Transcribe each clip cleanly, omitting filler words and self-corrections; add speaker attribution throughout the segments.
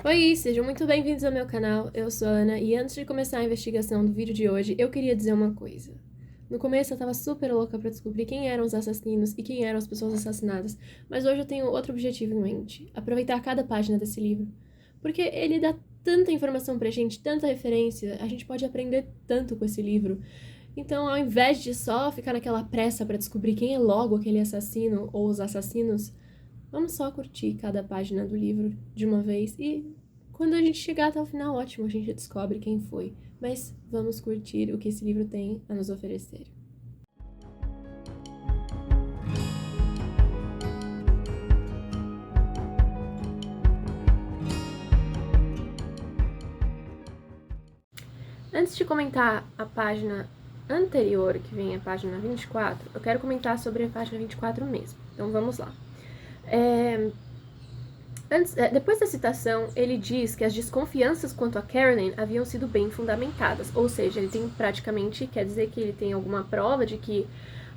Speaker 1: Oi, sejam muito bem-vindos ao meu canal, eu sou a Ana, e antes de começar a investigação do vídeo de hoje, eu queria dizer uma coisa. No começo eu tava super louca pra descobrir quem eram os assassinos e quem eram as pessoas assassinadas, mas hoje eu tenho outro objetivo em mente, aproveitar cada página desse livro. Porque ele dá tanta informação pra gente, tanta referência, a gente pode aprender tanto com esse livro. Então, ao invés de só ficar naquela pressa pra descobrir quem é logo aquele assassino ou os assassinos, vamos só curtir cada página do livro de uma vez e quando a gente chegar até o final, ótimo, a gente descobre quem foi. Mas vamos curtir o que esse livro tem a nos oferecer. Antes de comentar a página anterior, que vem a página 24, eu quero comentar sobre a página 24 mesmo. Então vamos lá. Depois da citação, ele diz que as desconfianças quanto a Carolyn haviam sido bem fundamentadas, ou seja, ele tem praticamente, quer dizer que ele tem alguma prova de que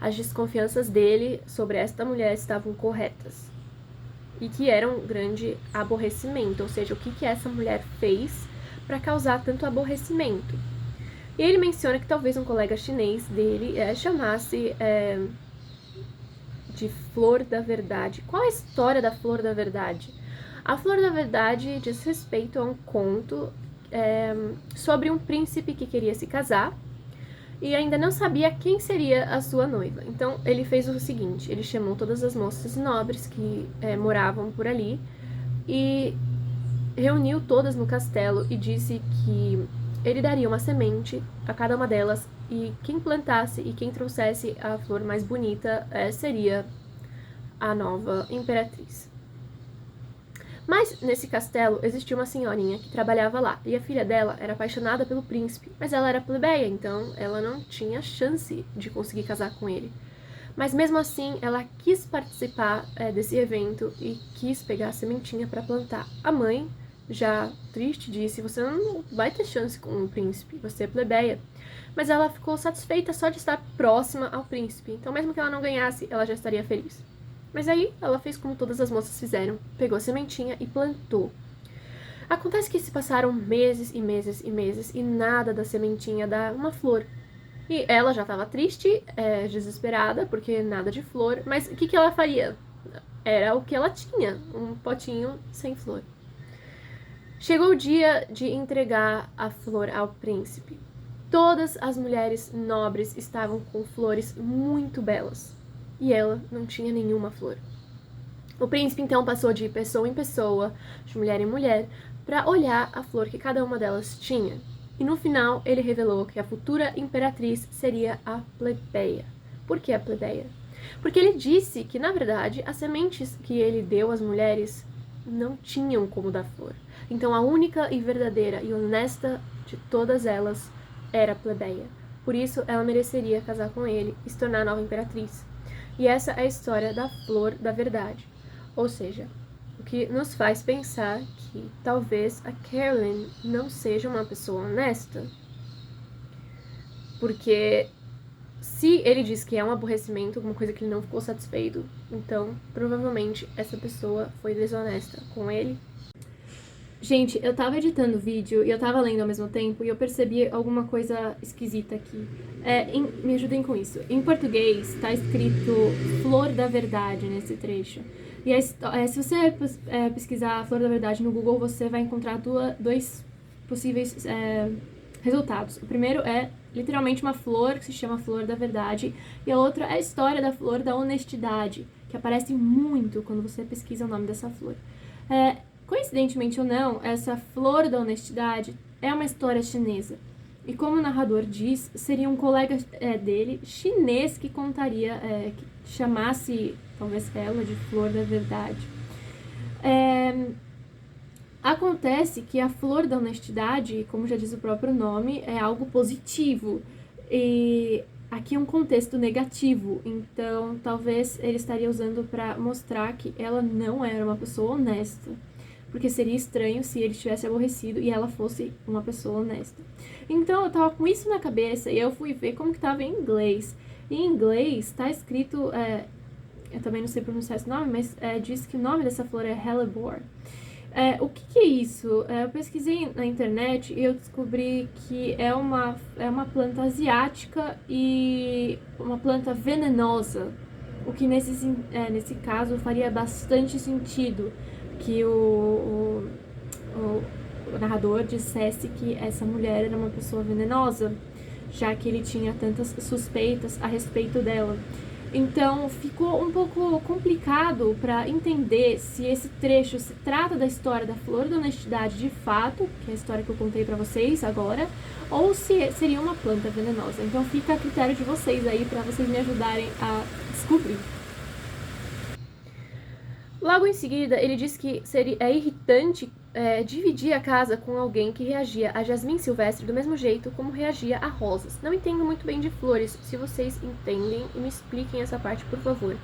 Speaker 1: as desconfianças dele sobre esta mulher estavam corretas e que era um grande aborrecimento, ou seja, o que essa mulher fez para causar tanto aborrecimento. E ele menciona que talvez um colega chinês dele chamasse de Flor da Verdade. Qual é a história da Flor da Verdade? A Flor da Verdade diz respeito a um conto sobre um príncipe que queria se casar e ainda não sabia quem seria a sua noiva. Então ele fez o seguinte, ele chamou todas as moças nobres que moravam por ali e reuniu todas no castelo e disse que ele daria uma semente a cada uma delas e quem plantasse e quem trouxesse a flor mais bonita seria a nova imperatriz. Mas nesse castelo existia uma senhorinha que trabalhava lá, e a filha dela era apaixonada pelo príncipe, mas ela era plebeia, então ela não tinha chance de conseguir casar com ele. Mas mesmo assim, ela quis participar desse evento e quis pegar a sementinha para plantar. A mãe, já triste, disse: você não vai ter chance com o príncipe, você é plebeia. Mas ela ficou satisfeita só de estar próxima ao príncipe, então mesmo que ela não ganhasse, ela já estaria feliz. Mas aí ela fez como todas as moças fizeram, pegou a sementinha e plantou. Acontece que se passaram meses e meses e meses e nada da sementinha dá uma flor. E ela já estava triste, desesperada, porque nada de flor, mas o que ela faria? Era o que ela tinha, um potinho sem flor. Chegou o dia de entregar a flor ao príncipe. Todas as mulheres nobres estavam com flores muito belas e ela não tinha nenhuma flor. O príncipe então passou de pessoa em pessoa, de mulher em mulher, para olhar a flor que cada uma delas tinha. E no final ele revelou que a futura imperatriz seria a plebeia. Por que a plebeia? Porque ele disse que, na verdade, as sementes que ele deu às mulheres não tinham como dar flor. Então a única e verdadeira e honesta de todas elas era a plebeia. Por isso ela mereceria casar com ele e se tornar a nova imperatriz. E essa é a história da Flor da Verdade. Ou seja, o que nos faz pensar que talvez a Carolyn não seja uma pessoa honesta. Porque se ele diz que é um aborrecimento, alguma coisa que ele não ficou satisfeito, então provavelmente essa pessoa foi desonesta com ele. Gente, eu tava editando o vídeo e eu tava lendo ao mesmo tempo e eu percebi alguma coisa esquisita aqui. Me ajudem com isso. Em português tá escrito Flor da Verdade nesse trecho. E se você pesquisar Flor da Verdade no Google, você vai encontrar dois possíveis resultados. O primeiro é literalmente uma flor que se chama Flor da Verdade e a outra é a história da Flor da Honestidade, que aparece muito quando você pesquisa o nome dessa flor. Coincidentemente ou não, essa Flor da Honestidade é uma história chinesa. E como o narrador diz, seria um colega dele, chinês, que contaria, que chamasse talvez ela de Flor da Verdade. Acontece que a Flor da Honestidade, como já diz o próprio nome, é algo positivo. E aqui é um contexto negativo, então talvez ele estaria usando para mostrar que ela não era uma pessoa honesta. Porque seria estranho se ele estivesse aborrecido e ela fosse uma pessoa honesta. Então eu tava com isso na cabeça e eu fui ver como que tava em inglês. E em inglês tá escrito, eu também não sei pronunciar esse nome, mas diz que o nome dessa flor é hellebore. O que que é isso? Eu pesquisei na internet e eu descobri que é uma planta asiática e uma planta venenosa, o que nesse caso faria bastante sentido que o narrador dissesse que essa mulher era uma pessoa venenosa, já que ele tinha tantas suspeitas a respeito dela. Então ficou um pouco complicado para entender se esse trecho se trata da história da Flor da Honestidade de fato, que é a história que eu contei para vocês agora, ou se seria uma planta venenosa. Então fica a critério de vocês aí para vocês me ajudarem a descobrir. Logo em seguida, ele diz que é irritante dividir a casa com alguém que reagia a jasmim silvestre do mesmo jeito como reagia a rosas. Não entendo muito bem de flores, se vocês entendem, me expliquem essa parte, por favor.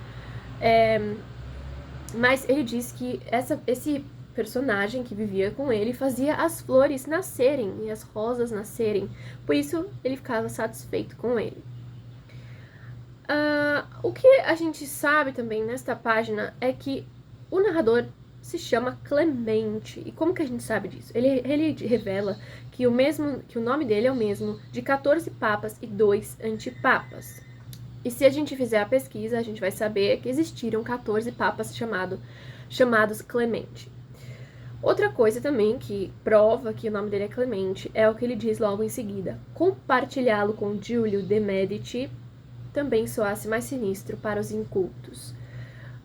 Speaker 1: Mas ele diz que esse personagem que vivia com ele fazia as flores nascerem e as rosas nascerem, por isso ele ficava satisfeito com ele. O que a gente sabe também nesta página é que o narrador se chama Clemente. E como que a gente sabe disso? Ele revela que o nome dele é o mesmo de 14 papas e 2 antipapas. E se a gente fizer a pesquisa, a gente vai saber que existiram 14 papas chamados Clemente. Outra coisa também que prova que o nome dele é Clemente é o que ele diz logo em seguida. Compartilhá-lo com Giulio de Medici também soasse mais sinistro para os incultos.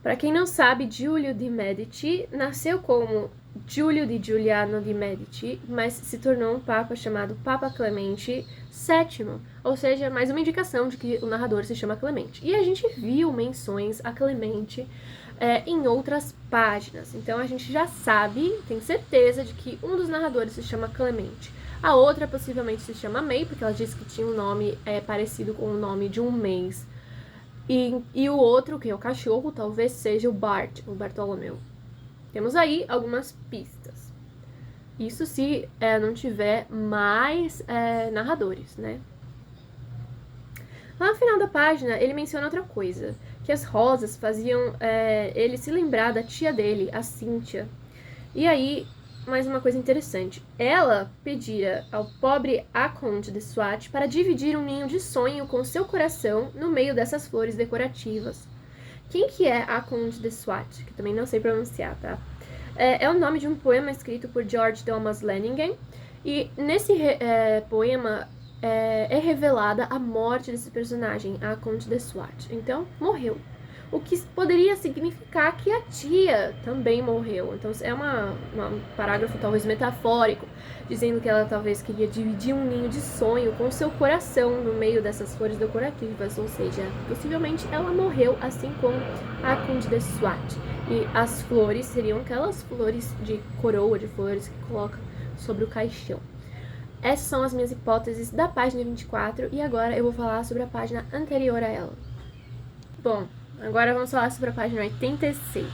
Speaker 1: Para quem não sabe, Giulio de Medici nasceu como Giulio de Giuliano de Medici, mas se tornou um papa chamado Papa Clemente VII, ou seja, mais uma indicação de que o narrador se chama Clemente. E a gente viu menções a Clemente em outras páginas, então a gente já sabe, tem certeza de que um dos narradores se chama Clemente. A outra possivelmente se chama May, porque ela disse que tinha um nome parecido com o nome de um mês. E o outro, que é o cachorro, talvez seja o Bartolomeu. Temos aí algumas pistas. Isso se não tiver mais narradores, né? Lá no final da página, ele menciona outra coisa. Que as rosas faziam ele se lembrar da tia dele, a Cíntia. E aí, mais uma coisa interessante. Ela pedia ao pobre Aconte de Swat para dividir um ninho de sonho com seu coração no meio dessas flores decorativas. Quem que é Aconte de Swat? Que também não sei pronunciar, tá? É o nome de um poema escrito por George Thomas Leningen. E nesse poema é revelada a morte desse personagem, Aconte de Swat. Então, morreu. O que poderia significar que a tia também morreu. Então é um parágrafo talvez metafórico, dizendo que ela talvez queria dividir um ninho de sonho com seu coração no meio dessas flores decorativas, ou seja, possivelmente ela morreu assim como a Conde de Swat. E as flores seriam aquelas flores de coroa de flores que coloca sobre o caixão. Essas são as minhas hipóteses da página 24 e agora eu vou falar sobre a página anterior a ela. Bom, agora vamos falar sobre a página 86.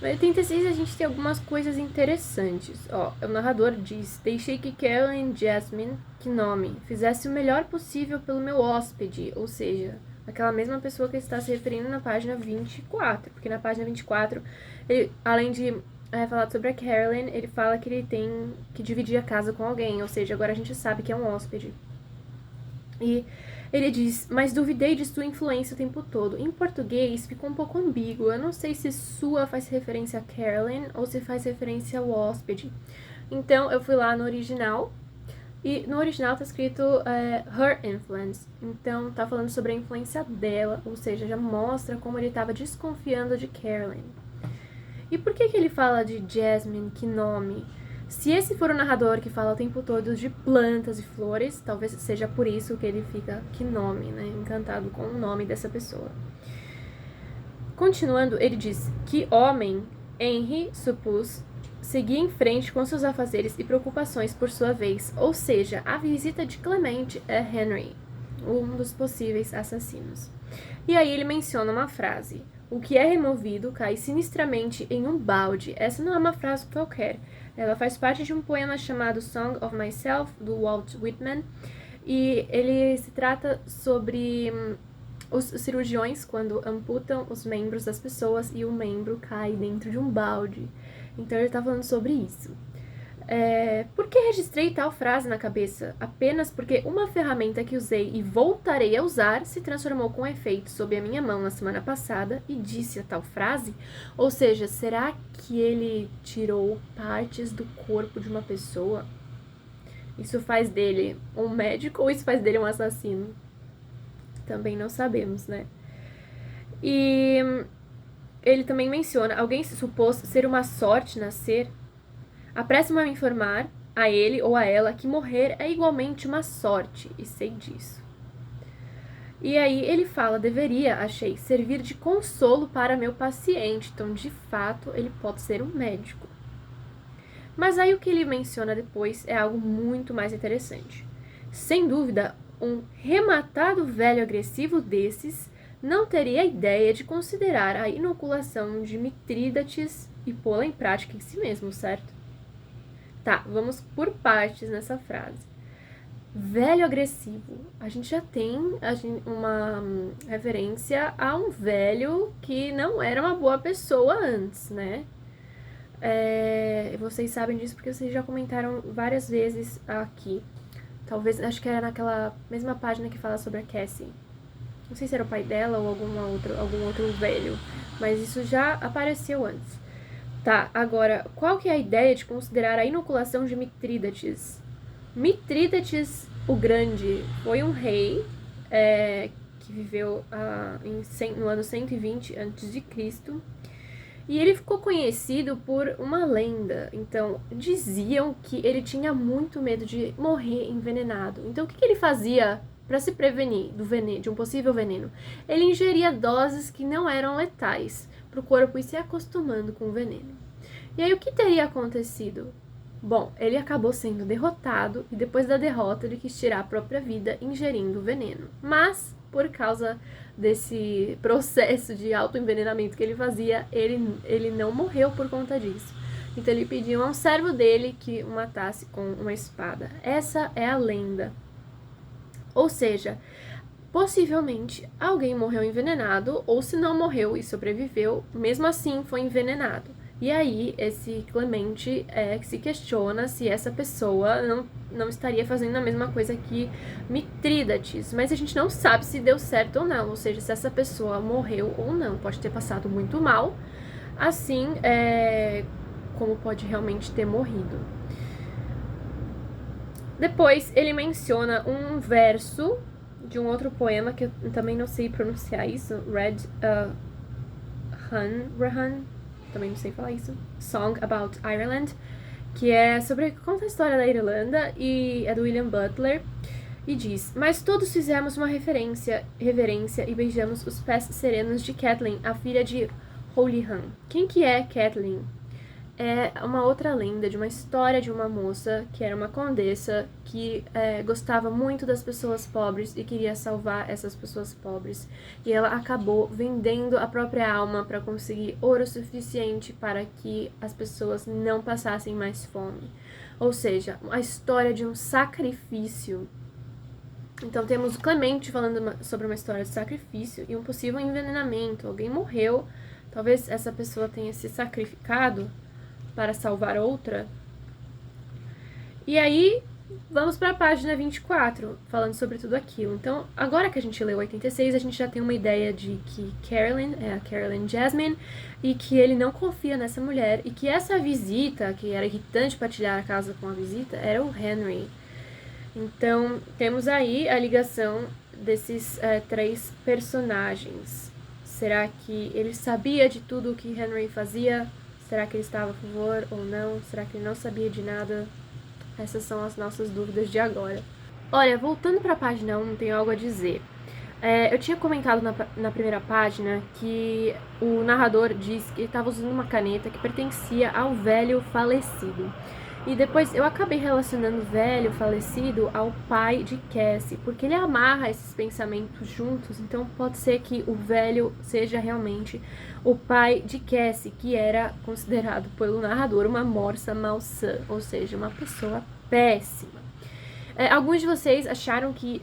Speaker 1: No 86 a gente tem algumas coisas interessantes. O narrador diz: deixei que Carolyn Jasmine, que nome, fizesse o melhor possível pelo meu hóspede, ou seja, aquela mesma pessoa que está se referindo na página 24, porque na página 24, ele, além de falar sobre a Carolyn, ele fala que ele tem que dividir a casa com alguém, ou seja, agora a gente sabe que é um hóspede. E ele diz: mas duvidei de sua influência o tempo todo. Em português ficou um pouco ambíguo. Eu não sei se sua faz referência a Carolyn ou se faz referência ao hóspede. Então eu fui lá no original. E no original tá escrito her influence. Então tá falando sobre a influência dela. Ou seja, já mostra como ele estava desconfiando de Carolyn. E por que ele fala de Jasmine? Que nome? Se esse for o narrador que fala o tempo todo de plantas e flores, talvez seja por isso que ele fica, que nome, né? Encantado com o nome dessa pessoa. Continuando, ele diz: que homem, Henry supôs, seguia em frente com seus afazeres e preocupações por sua vez, ou seja, a visita de Clemente é Henry, um dos possíveis assassinos. E aí ele menciona uma frase: o que é removido cai sinistramente em um balde. Essa não é uma frase qualquer. Ela faz parte de um poema chamado Song of Myself, do Walt Whitman, e ele se trata sobre os cirurgiões quando amputam os membros das pessoas e o membro cai dentro de um balde. Então ele tá falando sobre isso. Por que registrei tal frase na cabeça? Apenas porque uma ferramenta que usei e voltarei a usar se transformou com efeito sob a minha mão na semana passada e disse a tal frase? Ou seja, será que ele tirou partes do corpo de uma pessoa? Isso faz dele um médico ou isso faz dele um assassino? Também não sabemos, né? E ele também menciona, alguém se supôs ser uma sorte nascer? Apresse-me a me informar, a ele ou a ela, que morrer é igualmente uma sorte, e sei disso. E aí ele fala, deveria, achei, servir de consolo para meu paciente. Então, de fato, ele pode ser um médico. Mas aí o que ele menciona depois é algo muito mais interessante. Sem dúvida, um rematado velho agressivo desses não teria a ideia de considerar a inoculação de Mitrídates e pô-la em prática em si mesmo, certo? Tá, vamos por partes nessa frase. Velho agressivo. A gente já tem uma referência a um velho que não era uma boa pessoa antes, né? Vocês sabem disso porque vocês já comentaram várias vezes aqui. Talvez, acho que era naquela mesma página que fala sobre a Cassie. Não sei se era o pai dela ou algum outro velho, mas isso já apareceu antes. Tá, agora, qual que é a ideia de considerar a inoculação de Mitrídates? Mitrídates o Grande foi um rei que viveu no ano 120 a.C. E ele ficou conhecido por uma lenda. Então, diziam que ele tinha muito medo de morrer envenenado. Então, o que ele fazia para se prevenir de um possível veneno? Ele ingeria doses que não eram letais para o corpo ir se acostumando com o veneno. E aí, o que teria acontecido? Bom, ele acabou sendo derrotado e depois da derrota ele quis tirar a própria vida ingerindo o veneno. Mas, por causa desse processo de autoenvenenamento que ele fazia, ele não morreu por conta disso. Então ele pediu a um servo dele que o matasse com uma espada. Essa é a lenda. Ou seja, possivelmente alguém morreu envenenado, ou se não morreu e sobreviveu, mesmo assim foi envenenado. E aí, esse Clemente se questiona se essa pessoa não estaria fazendo a mesma coisa que Mitrídates. Mas a gente não sabe se deu certo ou não. Ou seja, se essa pessoa morreu ou não. Pode ter passado muito mal, assim como pode realmente ter morrido. Depois, ele menciona um verso de um outro poema, que eu também não sei pronunciar isso. Rehan, também não sei falar isso, Song About Ireland, que conta a história da Irlanda e é do William Butler, e diz: mas todos fizemos uma reverência e beijamos os pés serenos de Catelyn, a filha de Houlihan. Quem que é Catelyn? É uma outra lenda de uma história de uma moça que era uma condessa que gostava muito das pessoas pobres e queria salvar essas pessoas pobres. E ela acabou vendendo a própria alma para conseguir ouro suficiente para que as pessoas não passassem mais fome. Ou seja, a história de um sacrifício. Então temos o Clemente falando sobre uma história de sacrifício e um possível envenenamento. Alguém morreu, talvez essa pessoa tenha se sacrificado para salvar outra. E aí, vamos para a página 24, falando sobre tudo aquilo. Então, agora que a gente leu 86, a gente já tem uma ideia de que Carolyn é a Caroline Jasmine e que ele não confia nessa mulher e que essa visita, que era irritante partilhar a casa com a visita, era o Henry. Então, temos aí a ligação desses três personagens. Será que ele sabia de tudo o que Henry fazia? Será que ele estava a favor ou não? Será que ele não sabia de nada? Essas são as nossas dúvidas de agora. Olha, voltando para a página 1, tenho algo a dizer. Eu tinha comentado na primeira página que o narrador diz que ele estava usando uma caneta que pertencia ao velho falecido. E depois eu acabei relacionando o velho falecido ao pai de Cassie, porque ele amarra esses pensamentos juntos, então pode ser que o velho seja realmente o pai de Cassie, que era considerado pelo narrador uma morsa malsã, ou seja, uma pessoa péssima. Alguns de vocês acharam que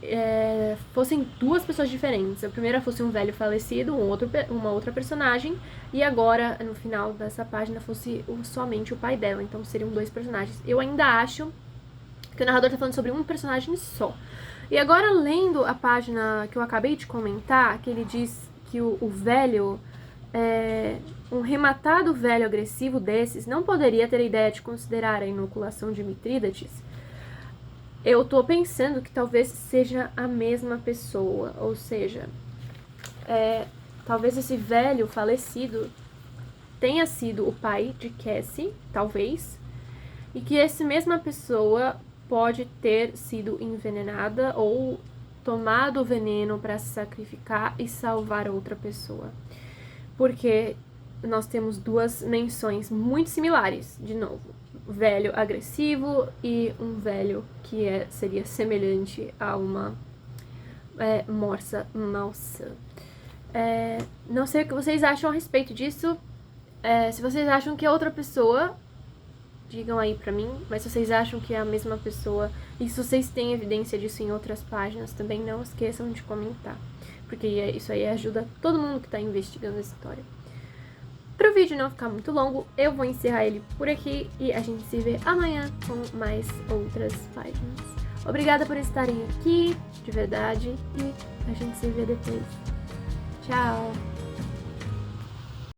Speaker 1: fossem duas pessoas diferentes. A primeira fosse um velho falecido, uma outra personagem, e agora, no final dessa página, fosse somente o pai dela. Então seriam dois personagens. Eu ainda acho que o narrador tá falando sobre um personagem só. E agora, lendo a página que eu acabei de comentar, que ele diz que o velho, um rematado velho agressivo desses, não poderia ter a ideia de considerar a inoculação de Mitrídates. Eu tô pensando que talvez seja a mesma pessoa, ou seja, talvez esse velho falecido tenha sido o pai de Cassie, talvez, e que essa mesma pessoa pode ter sido envenenada ou tomado o veneno para se sacrificar e salvar outra pessoa. Porque nós temos duas menções muito similares, de novo. Velho agressivo e um velho que seria semelhante a uma morsa malsã. Não sei o que vocês acham a respeito disso. Se vocês acham que é outra pessoa, digam aí pra mim. Mas se vocês acham que é a mesma pessoa e se vocês têm evidência disso em outras páginas, também não esqueçam de comentar. Porque isso aí ajuda todo mundo que tá investigando essa história. Para o vídeo não ficar muito longo, eu vou encerrar ele por aqui e a gente se vê amanhã com mais outras páginas. Obrigada por estarem aqui, de verdade, e a gente se vê depois. Tchau!